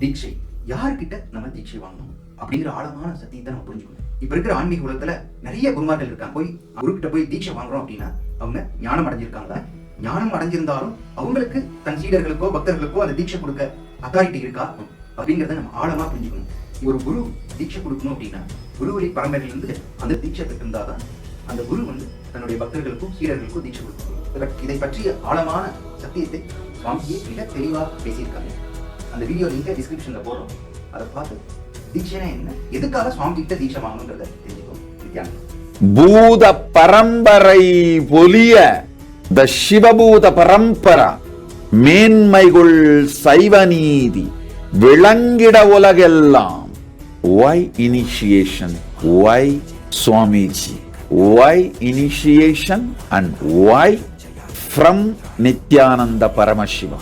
தீட்சை, யாருக்கிட்ட நம்ம தீட்சை வாங்கணும் அப்படிங்கிற ஆழமான சத்தியத்தை நம்ம புரிஞ்சுக்கணும். இப்ப இருக்கிற ஆன்மீக உலகத்துல நிறைய குருமார்கள் இருக்காங்க. போய் குருக்கிட்ட போய் தீட்சை வாங்குறோம் அப்படின்னா அவங்க ஞானம் அடைஞ்சிருக்காங்களா? ஞானம் அடைஞ்சிருந்தாலும் அவங்களுக்கு தன் சீடர்களுக்கோ பக்தர்களுக்கோ அந்த தீட்சை கொடுக்க அத்தாரிட்டி இருக்கா அப்படிங்கிறத நம்ம ஆழமா புரிஞ்சுக்கணும். ஒரு குரு தீட்சை கொடுக்கணும் அப்படின்னா குருவழி பரம்பரையிலிருந்து அந்த தீட்சை பெற்றிருந்தாதான் அந்த குரு தன்னுடைய பக்தர்களுக்கும் சீடர்களுக்கும் தீட்சை கொடுக்கணும். இதை பற்றிய ஆழமான சத்தியத்தை சுவாமிஜி மிக தெளிவாக பேசியிருக்காங்க. அந்த வீடியோ லிங்கை டிஸ்கிரிப்ஷன்ல போடுறோம். அதை பார்த்து தீட்சைனா என்ன, எதுக்காக சுவாமி கிட்ட தீட்சை வாங்கணுன்றத தெரிஞ்சுக்கோ. பூத பரம்பரை பொலிய த சிவபூத பரம்பரா மேன்மைகுள் சைவ நீதி விளங்கிட உலகெல்லாம். Why initiation? Why Swamiji? Why initiation and why from Nityananda Paramashiva?